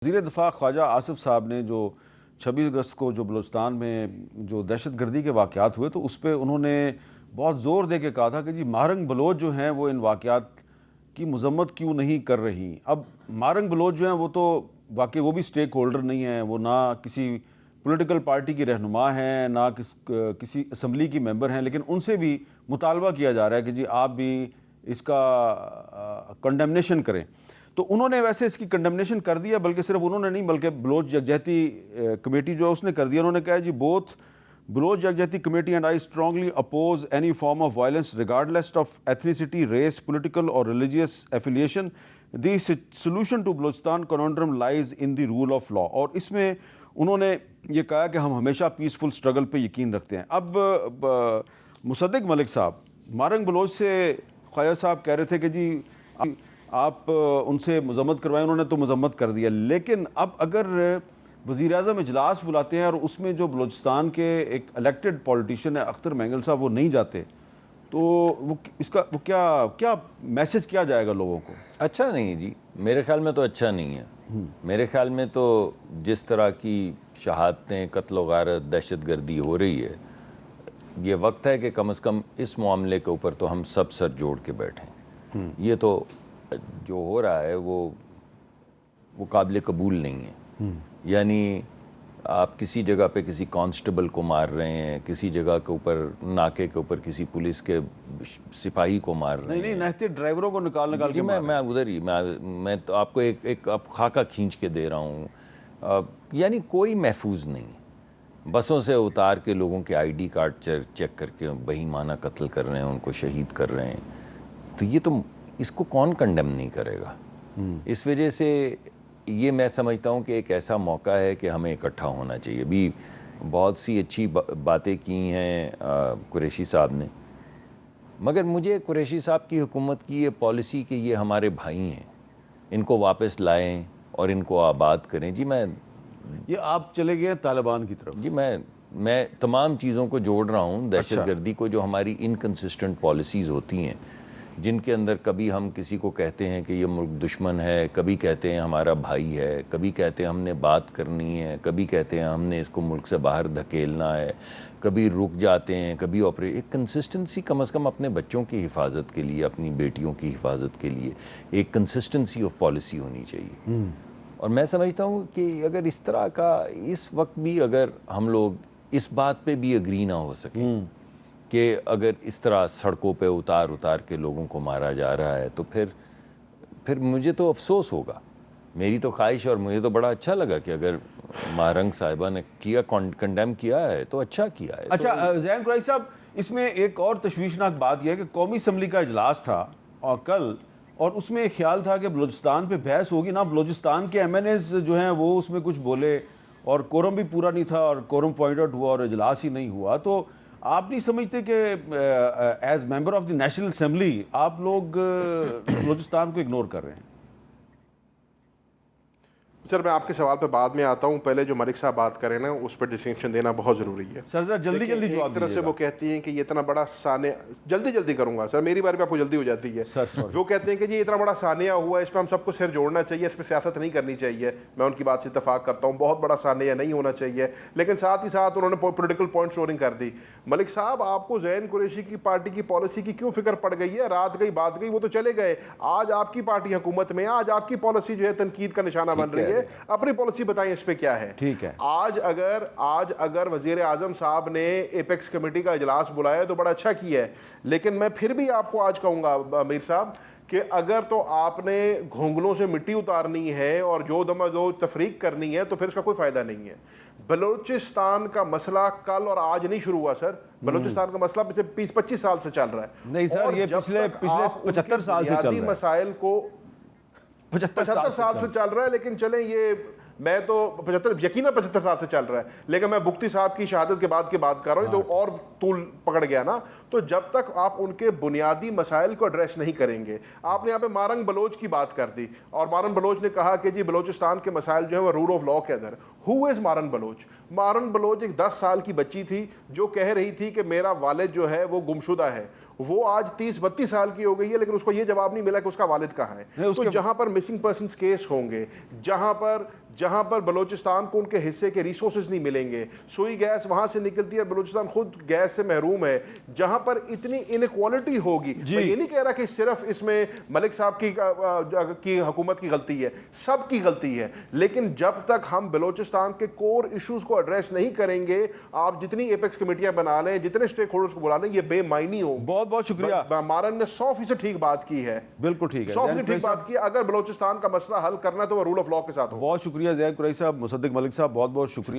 وزیر دفاع خواجہ آصف صاحب نے جو 26 اگست کو جو بلوچستان میں جو دہشت گردی کے واقعات ہوئے تو اس پہ انہوں نے بہت زور دے کے کہا تھا کہ جی ماہرنگ بلوچ جو ہیں وہ ان واقعات کی مذمت کیوں نہیں کر رہی. اب ماہرنگ بلوچ جو ہیں وہ تو واقعی وہ بھی سٹیک ہولڈر نہیں ہیں, وہ نہ کسی پولیٹیکل پارٹی کی رہنما ہیں نہ کسی اسمبلی کی ممبر ہیں, لیکن ان سے بھی مطالبہ کیا جا رہا ہے کہ جی آپ بھی اس کا کنڈیمنیشن کریں. تو انہوں نے ویسے اس کی کنڈیمنیشن کر دیا, بلکہ صرف انہوں نے نہیں بلکہ بلوچ یکجہتی کمیٹی جو ہے اس نے کر دیا. انہوں نے کہا جی both Baloch Yakjehti Committee and I strongly oppose any form of violence regardless of ethnicity, race, political اور religious affiliation. The solution to Balochistan conundrum lies in the rule of law. اور اس میں انہوں نے یہ کہا کہ ہم ہمیشہ پیسفل اسٹرگل پہ یقین رکھتے ہیں. اب مصدق ملک صاحب ماہرنگ بلوچ سے خواجہ صاحب کہہ رہے تھے کہ جی آپ ان سے مذمت کروائیں, انہوں نے تو مذمت کر دیا, لیکن اب اگر وزیر اعظم اجلاس بلاتے ہیں اور اس میں جو بلوچستان کے ایک الیکٹڈ پولیٹیشین ہے اختر مینگل صاحب وہ نہیں جاتے تو وہ کیا میسج کیا جائے گا لوگوں کو؟ اچھا نہیں جی, میرے خیال میں تو اچھا نہیں ہے. میرے خیال میں تو جس طرح کی شہادتیں, قتل و غارت, دہشت گردی ہو رہی ہے, یہ وقت ہے کہ کم از کم اس معاملے کے اوپر تو ہم سب سر جوڑ کے بیٹھیں. یہ تو جو ہو رہا ہے وہ قابل قبول نہیں ہے. یعنی آپ کسی جگہ پہ کسی کانسٹیبل کو مار رہے ہیں, کسی جگہ کے اوپر ناکے کے اوپر کسی پولیس کے سپاہی کو مار رہے ہیں. نہیں نہتے ڈرائیوروں کو نکال جی میں ادھر ہی میں تو آپ کو ایک خاکہ کھینچ کے دے رہا ہوں. یعنی کوئی محفوظ نہیں. بسوں سے اتار کے لوگوں کے آئی ڈی کارڈ چیک کر کے بہیمانہ قتل کر رہے ہیں, ان کو شہید کر رہے ہیں. تو یہ تو اس کو کون کنڈیم نہیں کرے گا؟ اس وجہ سے یہ میں سمجھتا ہوں کہ ایک ایسا موقع ہے کہ ہمیں اکٹھا ہونا چاہیے. بھی بہت سی اچھی باتیں کی ہیں قریشی صاحب نے, مگر مجھے قریشی صاحب کی حکومت کی یہ پالیسی کہ یہ ہمارے بھائی ہیں, ان کو واپس لائیں اور ان کو آباد کریں. جی یہ آپ چلے گئے طالبان کی طرف. جی میں تمام چیزوں کو جوڑ رہا ہوں. دہشت گردی کو جو ہماری انکنسسٹنٹ پالیسیز ہوتی ہیں, جن کے اندر کبھی ہم کسی کو کہتے ہیں کہ یہ ملک دشمن ہے, کبھی کہتے ہیں ہمارا بھائی ہے, کبھی کہتے ہیں ہم نے بات کرنی ہے, کبھی کہتے ہیں ہم نے اس کو ملک سے باہر دھکیلنا ہے, کبھی رک جاتے ہیں, کبھی ایک کنسسٹنسی کم از کم اپنے بچوں کی حفاظت کے لیے, اپنی بیٹیوں کی حفاظت کے لیے ایک کنسسٹنسی آف پالیسی ہونی چاہیے. اور میں سمجھتا ہوں کہ اگر اس طرح کا اس وقت بھی اگر ہم لوگ اس بات پہ بھی اگری نہ ہو سکیں کہ اگر اس طرح سڑکوں پہ اتار کے لوگوں کو مارا جا رہا ہے تو پھر مجھے تو افسوس ہوگا. میری تو خواہش, اور مجھے تو بڑا اچھا لگا کہ اگر ماہرنگ صاحبہ نے کنڈیم کیا ہے تو اچھا کیا ہے. اچھا زین قریشی صاحب, اس میں ایک اور تشویشناک بات یہ ہے کہ قومی اسمبلی کا اجلاس تھا اور کل, اور اس میں ایک خیال تھا کہ بلوچستان پہ بحث ہوگی نا. بلوچستان کے ایم این ایز جو ہیں وہ اس میں کچھ بولے اور کورم بھی پورا نہیں تھا اور کورم پوائنٹ آؤٹ ہوا اور اجلاس ہی نہیں ہوا. تو آپ نہیں سمجھتے کہ as member of the national assembly آپ لوگ بلوچستان کو اگنور کر رہے ہیں؟ سر میں آپ کے سوال پہ بعد میں آتا ہوں, پہلے جو ملک صاحب بات کریں نا اس پہ ڈسٹنکشن دینا بہت ضروری ہے. سر ذرا جلدی جواب ایک طرح سے وہ کہتی ہیں کہ یہ اتنا بڑا سانحہ, جلدی کروں گا سر, میری بارے میں آپ کو جلدی ہو جاتی ہے. وہ کہتے ہیں کہ یہ اتنا بڑا سانحہ ہوا ہے, اس پہ ہم سب کو سر جوڑنا چاہیے, اس پہ سیاست نہیں کرنی چاہیے. میں ان کی بات سے اتفاق کرتا ہوں, بہت بڑا سانحہ نہیں ہونا چاہیے, لیکن ساتھ ہی ساتھ انہوں نے پولیٹیکل پوائنٹ شورنگ کر دی. ملک صاحب آپ کو زین قریشی کی پارٹی کی پالیسی کی کیوں فکر پڑ گئی ہے؟ رات گئی بات گئی, وہ تو چلے گئے. آج آپ کی پارٹی حکومت میں, آج آپ کی پالیسی جو ہے تنقید کا نشانہ بن رہی ہے. اپنی پالیسی بتائیں اس پہ کیا ہے. ٹھیک ہے, آج اگر وزیر اعظم صاحب نے ایپیکس کمیٹی کا اجلاس بلایا تو بڑا اچھا کیا ہے, لیکن میں پھر بھی آپ کو آج کہوں گا امیر صاحب کہ اگر تو آپ نے گھونگلوں سے مٹی اتارنی ہے اور جو تفریق کرنی ہے تو پھر اس کا کوئی فائدہ نہیں ہے. بلوچستان کا مسئلہ کل اور آج نہیں شروع ہوا سر. بلوچستان کا مسئلہ پچھلے 20-25 سال سے چل رہا ہے. نہیں سر, یہ پچھلے 75 سال سے چل رہا ہے. مسائل کو 75 سال سے چل رہا ہے, لیکن چلیں یہ میں تو 75 سال سے چل رہا ہے, لیکن میں بگٹی صاحب کی شہادت کے بعد کی بات کر رہا ہوں, تو اور طول پکڑ گیا نا. تو جب تک آپ ان کے بنیادی مسائل کو ایڈریس نہیں کریں گے, آپ نے یہاں پہ ماہرنگ بلوچ کی بات کر دی, اور ماہرنگ بلوچ نے کہا کہ جی بلوچستان کے مسائل جو ہیں وہ رول آف لا کے اندر. ہو از ماہرنگ بلوچ؟ ماہرنگ بلوچ ایک 10 سال کی بچی تھی جو کہہ رہی تھی کہ میرا والد جو ہے وہ گمشدہ ہے. وہ آج 30-32 سال کی ہو گئی ہے, لیکن اس کو یہ جواب نہیں ملا کہ اس کا والد کہاں ہے. تو جہاں پر مسنگ پرسنز کیس ہوں گے, جہاں پر جہاں پر بلوچستان کو ان کے حصے کے ریسورسز نہیں ملیں گے. سوئی گیس وہاں سے نکلتی ہے, بلوچستان خود گیس سے محروم ہے. جہاں پر اتنی انیکوالٹی ہوگی, میں یہ نہیں کہہ رہا کہ صرف اس میں ملک صاحب کی حکومت کی غلطی ہے, سب کی غلطی ہے, لیکن جب تک ہم بلوچستان کے کور ایشوز کو ایڈریس نہیں کریں گے, آپ جتنی ایپیکس کمیٹیاں بنا لیں, جتنے اسٹیک ہولڈرز کو بلا لیں, یہ بے معنی ہو. بہت بہت شکریہ. مارن نے 100% ٹھیک بات کی ہے, بالکل ٹھیک ہے, 100% ٹھیک بات کی. اگر بلوچستان کا مسئلہ حل کرنا ہے تو وہ رول آف لا کے ساتھ ہو. بہت شکریہ زید قریشی صاحب. مصدق ملک صاحب, بہت بہت شکریہ.